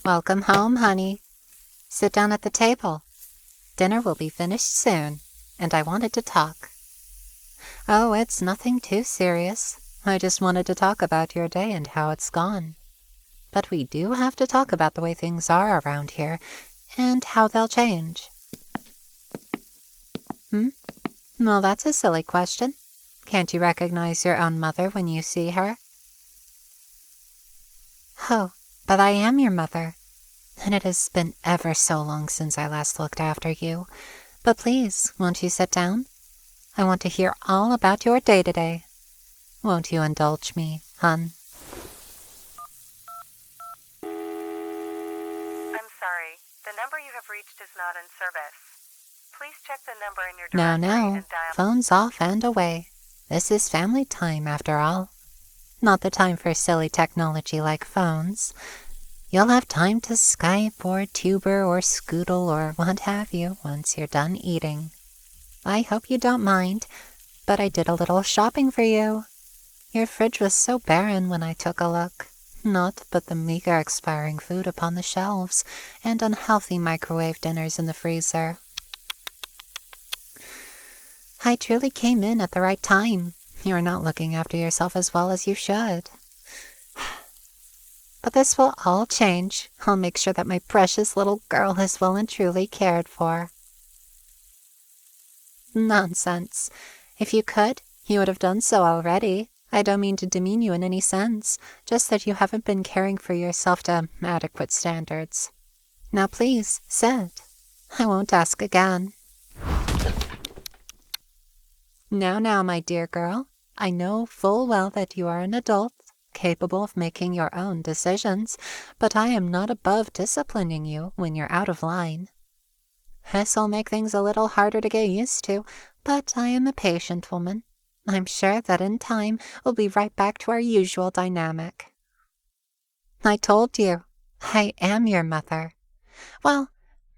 Welcome home, honey. Sit down at the table. Dinner will be finished soon, and I wanted to talk. Oh, it's nothing too serious. I just wanted to talk about your day and how it's gone. But we do have to talk about the way things are around here, and how they'll change. Well, that's a silly question. Can't you recognize your own mother when you see her? Oh, but I am your mother, and it has been ever so long since I last looked after you. But please, won't you sit down? I want to hear all about your day today. Won't you indulge me, hun? I'm sorry. The number you have reached is not in service. Please check the number in your No, directory no. and dial... Phone's off and away. This is family time, after all. Not the time for silly technology like phones. You'll have time to Skype or Tuber or Scoodle or what have you once you're done eating. I hope you don't mind, but I did a little shopping for you. Your fridge was so barren when I took a look. Naught but the meager expiring food upon the shelves and unhealthy microwave dinners in the freezer. I truly came in at the right time. You're not looking after yourself as well as you should. But this will all change. I'll make sure that my precious little girl is well and truly cared for. Nonsense. If you could, you would have done so already. I don't mean to demean you in any sense, just that you haven't been caring for yourself to adequate standards. Now please, sit. I won't ask again. Now, my dear girl, I know full well that you are an adult, capable of making your own decisions, but I am not above disciplining you when you're out of line. This'll make things a little harder to get used to, but I am a patient woman. I'm sure that in time we'll be right back to our usual dynamic. I told you, I am your mother. Well,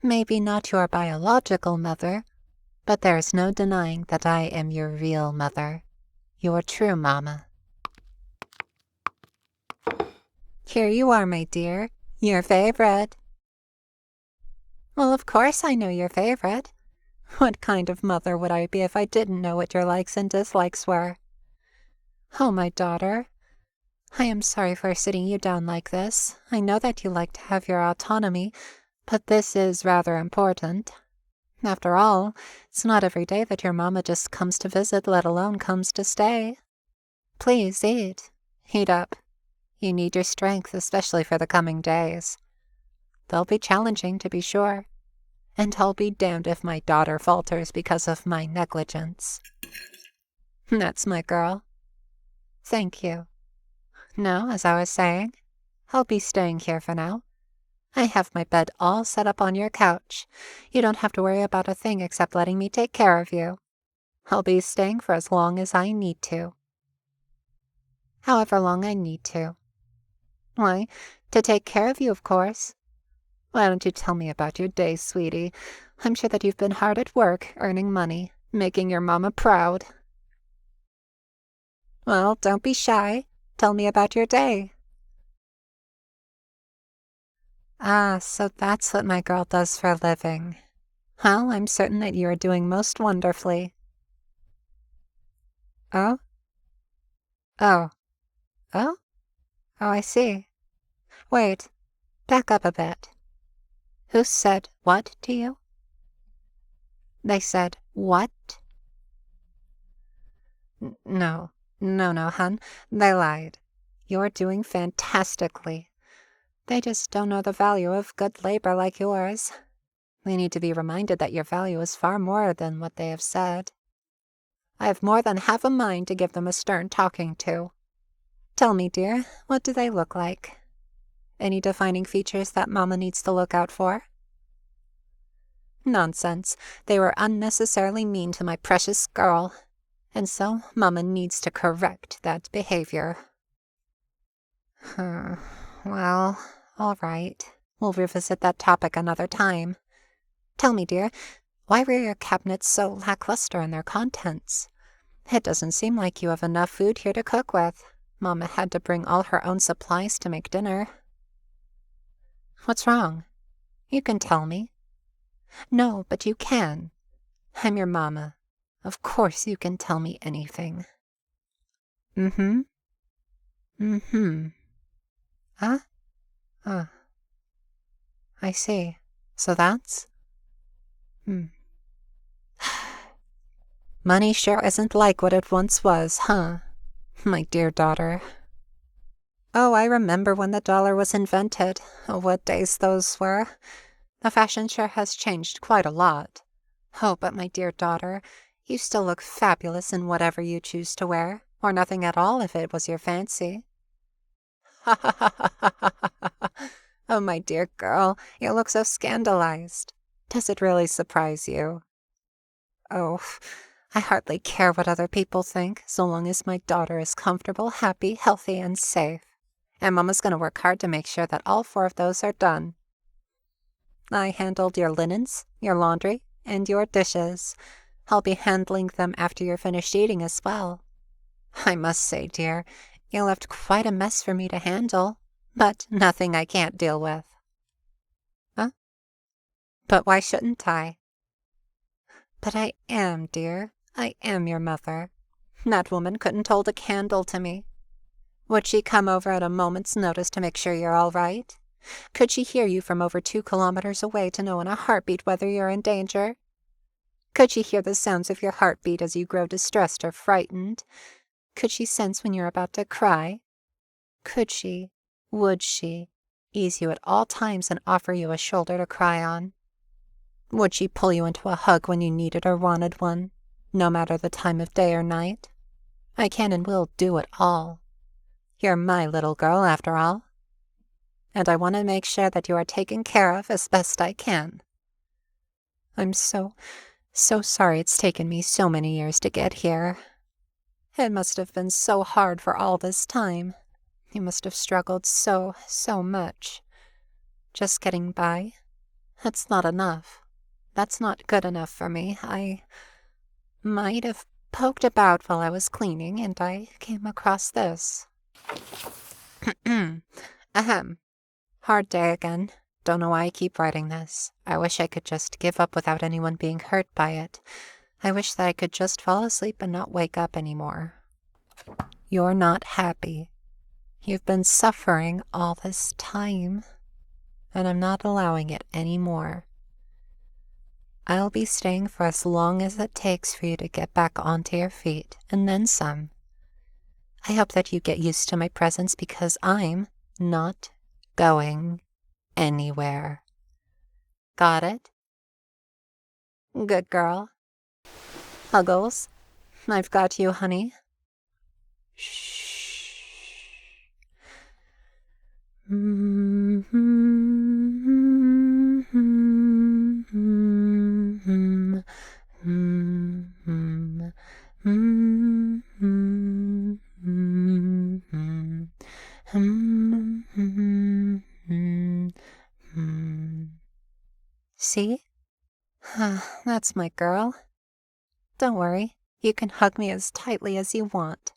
maybe not your biological mother, but there's no denying that I am your real mother, your true mama. Here you are, my dear, your favorite. Well, of course I know your favorite. What kind of mother would I be if I didn't know what your likes and dislikes were? Oh, my daughter, I am sorry for sitting you down like this. I know that you like to have your autonomy, but this is rather important. After all, it's not every day that your mama just comes to visit, let alone comes to stay. Please eat. Eat up. You need your strength, especially for the coming days. They'll be challenging, to be sure. And I'll be damned if my daughter falters because of my negligence. That's my girl. Thank you. No, as I was saying, I'll be staying here for now. I have my bed all set up on your couch. You don't have to worry about a thing except letting me take care of you. I'll be staying for as long as I need to. However long I need to. Why, to take care of you, of course. Why don't you tell me about your day, sweetie? I'm sure that you've been hard at work, earning money, making your mama proud. Well, don't be shy. Tell me about your day. Ah, so that's what my girl does for a living. Well, I'm certain that you are doing most wonderfully. Oh? Oh. Oh? Oh, I see. Wait, back up a bit. Who said what to you? They said what? No, hun. They lied. You're doing fantastically. They just don't know the value of good labor like yours. They need to be reminded that your value is far more than what they have said. I have more than half a mind to give them a stern talking to. Tell me, dear, what do they look like? Any defining features that Mama needs to look out for? Nonsense. They were unnecessarily mean to my precious girl, and so Mama needs to correct that behavior. Well, all right. We'll revisit that topic another time. Tell me, dear, why were your cabinets so lackluster in their contents? It doesn't seem like you have enough food here to cook with. Mama had to bring all her own supplies to make dinner. What's wrong? You can tell me. No, but you can. I'm your mama. Of course you can tell me anything. Mm-hmm. Mm-hmm. Huh? I see. So that's? Money sure isn't like what it once was, huh? My dear daughter. Oh, I remember when the dollar was invented. Oh, what days those were. The fashion sure has changed quite a lot. Oh, but my dear daughter, you still look fabulous in whatever you choose to wear, or nothing at all if it was your fancy. Ha ha ha ha ha ha ha. Oh, my dear girl, you look so scandalized. Does it really surprise you? Oh, I hardly care what other people think, so long as my daughter is comfortable, happy, healthy, and safe. And Mama's going to work hard to make sure that all 4 of those are done. I handled your linens, your laundry, and your dishes. I'll be handling them after you're finished eating as well. I must say, dear, you left quite a mess for me to handle, but nothing I can't deal with. Huh? But why shouldn't I? But I am, dear. I am your mother. That woman couldn't hold a candle to me. Would she come over at a moment's notice to make sure you're all right? Could she hear you from over 2 kilometers away to know in a heartbeat whether you're in danger? Could she hear the sounds of your heartbeat as you grow distressed or frightened? Could she sense when you're about to cry? Could she, would she, ease you at all times and offer you a shoulder to cry on? Would she pull you into a hug when you needed or wanted one, no matter the time of day or night? I can and will do it all. You're my little girl, after all. And I want to make sure that you are taken care of as best I can. I'm so sorry it's taken me so many years to get here. It must have been so hard for all this time. You must have struggled so much. Just getting by? That's not enough. That's not good enough for me. I might have poked about while I was cleaning, and I came across this. Ahem. Hard day again. Don't know why I keep writing this. I wish I could just give up without anyone being hurt by it. I wish that I could just fall asleep and not wake up anymore. You're not happy. You've been suffering all this time, and I'm not allowing it anymore. I'll be staying for as long as it takes for you to get back onto your feet, and then some. I hope that you get used to my presence because I'm not going anywhere. Got it? Good girl. Huggles, I've got you, honey. Shh. See? That's my girl. Don't worry, you can hug me as tightly as you want.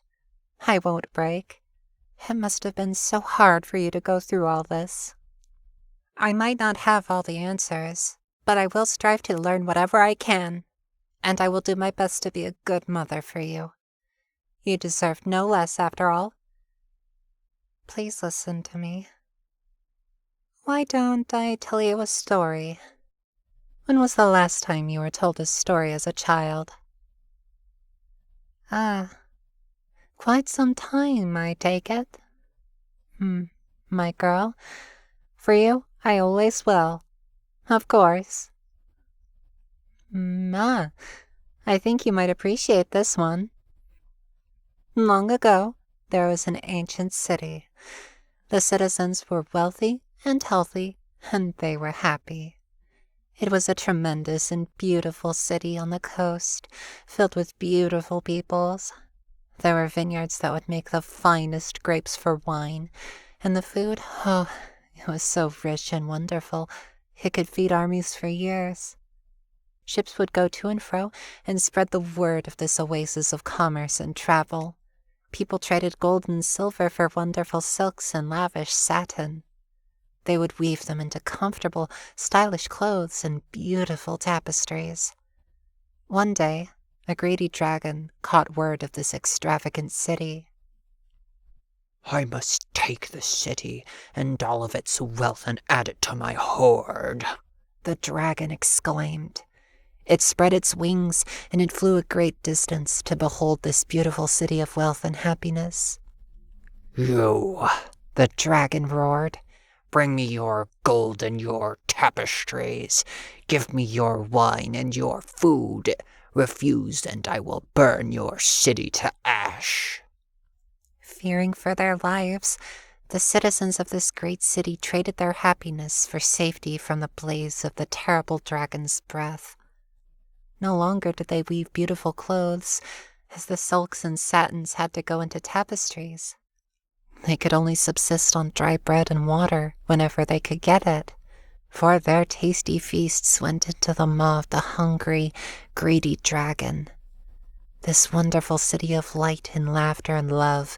I won't break. It must have been so hard for you to go through all this. I might not have all the answers, but I will strive to learn whatever I can, and I will do my best to be a good mother for you. You deserve no less, after all. Please listen to me. Why don't I tell you a story? When was the last time you were told a story as a child? Quite some time, I take it. My girl, for you, I always will. Of course. I think you might appreciate this one. Long ago, there was an ancient city. The citizens were wealthy and healthy, and they were happy. It was a tremendous and beautiful city on the coast, filled with beautiful peoples. There were vineyards that would make the finest grapes for wine, and the food, it was so rich and wonderful, it could feed armies for years. Ships would go to and fro and spread the word of this oasis of commerce and travel. People traded gold and silver for wonderful silks and lavish satin. They would weave them into comfortable, stylish clothes and beautiful tapestries. One day, a greedy dragon caught word of this extravagant city. I must take the city and all of its wealth and add it to my hoard, the dragon exclaimed. It spread its wings, and it flew a great distance to behold this beautiful city of wealth and happiness. You, the dragon roared, bring me your gold and your tapestries. Give me your wine and your food. Refuse, and I will burn your city to ash. Fearing for their lives, the citizens of this great city traded their happiness for safety from the blaze of the terrible dragon's breath. No longer did they weave beautiful clothes, as the silks and satins had to go into tapestries. They could only subsist on dry bread and water whenever they could get it, for their tasty feasts went into the maw of the hungry, greedy dragon. This wonderful city of light and laughter and love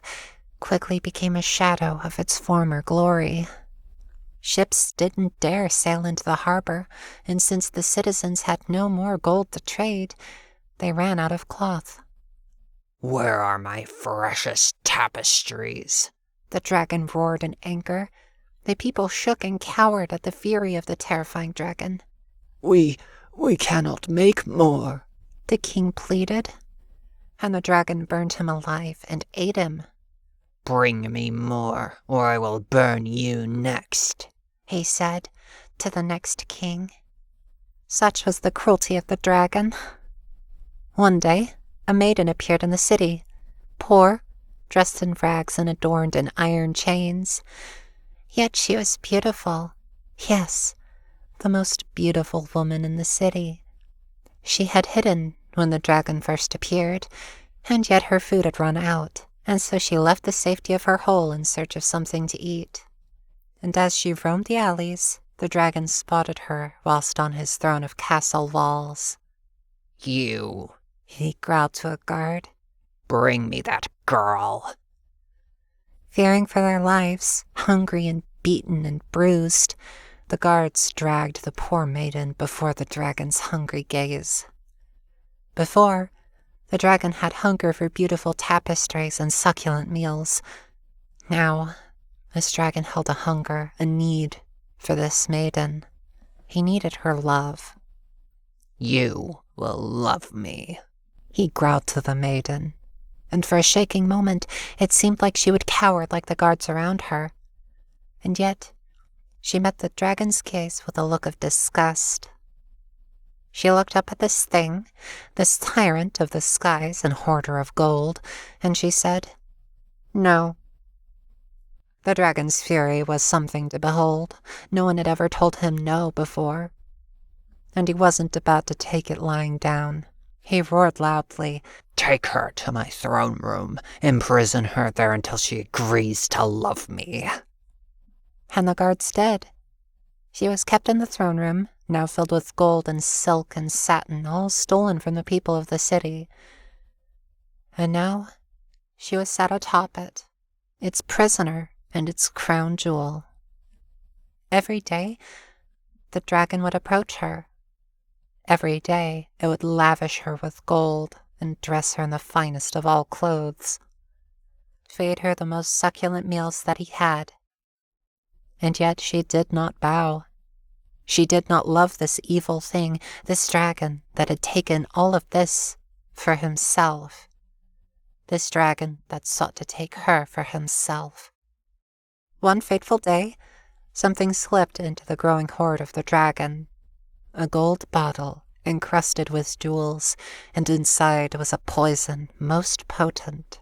quickly became a shadow of its former glory. Ships didn't dare sail into the harbor, and since the citizens had no more gold to trade, they ran out of cloth. Where are my freshest tapestries? The dragon roared in anger. The people shook and cowered at the fury of the terrifying dragon. We cannot make more, the king pleaded. And the dragon burned him alive and ate him. Bring me more, or I will burn you next, he said to the next king. Such was the cruelty of the dragon. One day, a maiden appeared in the city, poor, dressed in rags and adorned in iron chains. Yet she was beautiful. Yes, the most beautiful woman in the city. She had hidden when the dragon first appeared, and yet her food had run out, and so she left the safety of her hole in search of something to eat. And as she roamed the alleys, the dragon spotted her whilst on his throne of castle walls. You, he growled to a guard. Bring me that girl. Fearing for their lives, hungry and beaten and bruised, the guards dragged the poor maiden before the dragon's hungry gaze. Before, the dragon had hunger for beautiful tapestries and succulent meals. Now, this dragon held a hunger, a need for this maiden. He needed her love. You will love me, he growled to the maiden, and for a shaking moment it seemed like she would cower like the guards around her. And yet, she met the dragon's gaze with a look of disgust. She looked up at this thing, this tyrant of the skies and hoarder of gold, and she said, "No." The dragon's fury was something to behold. No one had ever told him no before. And he wasn't about to take it lying down. He roared loudly, "Take her to my throne room, imprison her there until she agrees to love me." And the guards did. She was kept in the throne room, now filled with gold and silk and satin, all stolen from the people of the city. And now she was sat atop it, its prisoner and its crown jewel. Every day, the dragon would approach her. Every day, it would lavish her with gold and dress her in the finest of all clothes, feed her the most succulent meals that he had. And yet she did not bow. She did not love this evil thing, this dragon that had taken all of this for himself. This dragon that sought to take her for himself. One fateful day, something slipped into the growing hoard of the dragon. A gold bottle encrusted with jewels, and inside was a poison most potent.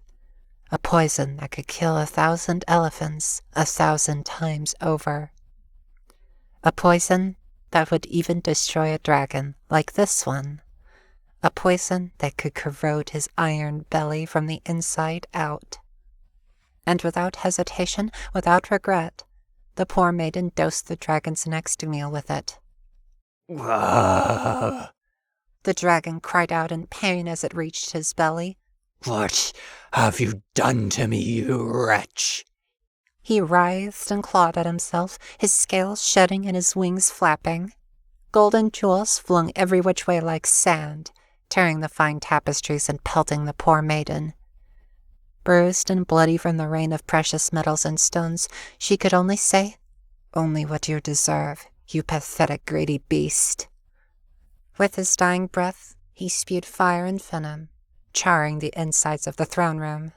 A poison that could kill 1,000 elephants 1,000 times over. A poison that would even destroy a dragon like this one. A poison that could corrode his iron belly from the inside out. And without hesitation, without regret, the poor maiden dosed the dragon's next meal with it. The dragon cried out in pain as it reached his belly. "What have you done to me, you wretch?" He writhed and clawed at himself, his scales shedding and his wings flapping. Golden jewels flung every which way like sand, tearing the fine tapestries and pelting the poor maiden. Bruised and bloody from the rain of precious metals and stones, she could only say, "Only what you deserve, you pathetic greedy beast." With his dying breath, he spewed fire and venom, charring the insides of the throne room.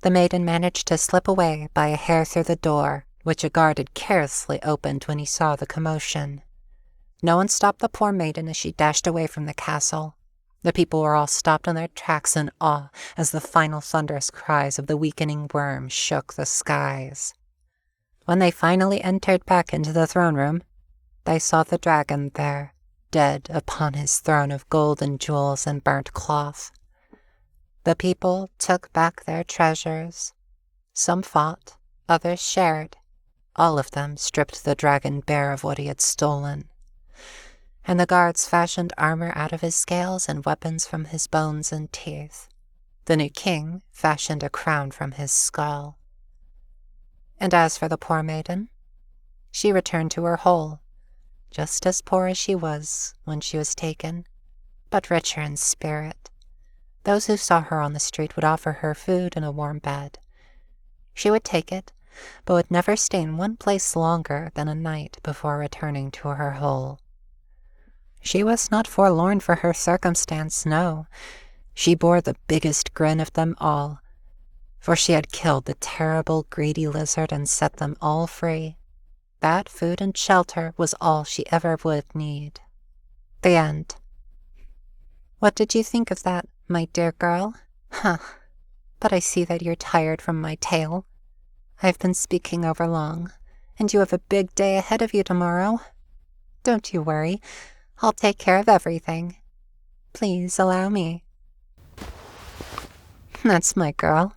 The maiden managed to slip away by a hair through the door, which a guard had carelessly opened when he saw the commotion. No one stopped the poor maiden as she dashed away from the castle. The people were all stopped in their tracks in awe as the final thunderous cries of the weakening worm shook the skies. When they finally entered back into the throne room, they saw the dragon there, dead upon his throne of gold and jewels and burnt cloth. The people took back their treasures. Some fought, others shared. All of them stripped the dragon bare of what he had stolen. And the guards fashioned armor out of his scales and weapons from his bones and teeth. The new king fashioned a crown from his skull. And as for the poor maiden, she returned to her hole, just as poor as she was when she was taken, but richer in spirit. Those who saw her on the street would offer her food and a warm bed. She would take it, but would never stay in one place longer than a night before returning to her hole. She was not forlorn for her circumstance, no. She bore the biggest grin of them all, for she had killed the terrible greedy lizard and set them all free. That food and shelter was all she ever would need. The end. What did you think of that, my dear girl? Huh. But I see that you're tired from my tale. I've been speaking over long, and you have a big day ahead of you tomorrow. Don't you worry. I'll take care of everything. Please allow me. That's my girl.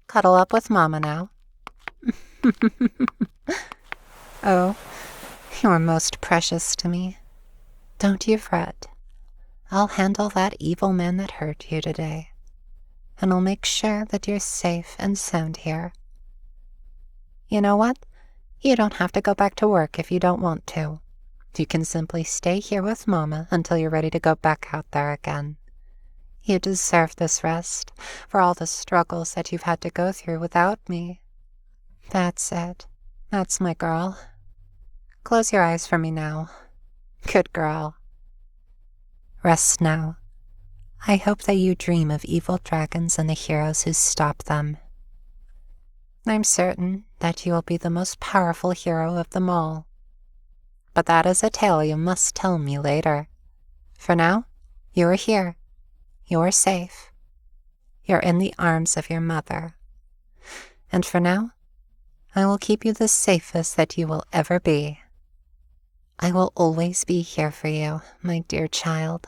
Cuddle up with Mama now. Oh, you're most precious to me. Don't you fret. I'll handle that evil man that hurt you today, and I'll make sure that you're safe and sound here. You know what? You don't have to go back to work if you don't want to. You can simply stay here with Mama until you're ready to go back out there again. You deserve this rest for all the struggles that you've had to go through without me. That's it. That's my girl. Close your eyes for me now. Good girl. Rest now. I hope that you dream of evil dragons and the heroes who stop them. I'm certain that you will be the most powerful hero of them all. But that is a tale you must tell me later. For now, you are here. You're safe. You're in the arms of your mother. And for now, I will keep you the safest that you will ever be. I will always be here for you, my dear child.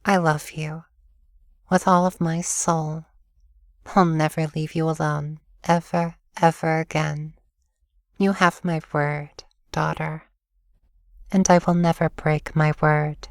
I love you with all of my soul. I'll never leave you alone, ever, ever again. You have my word, daughter, and I will never break my word.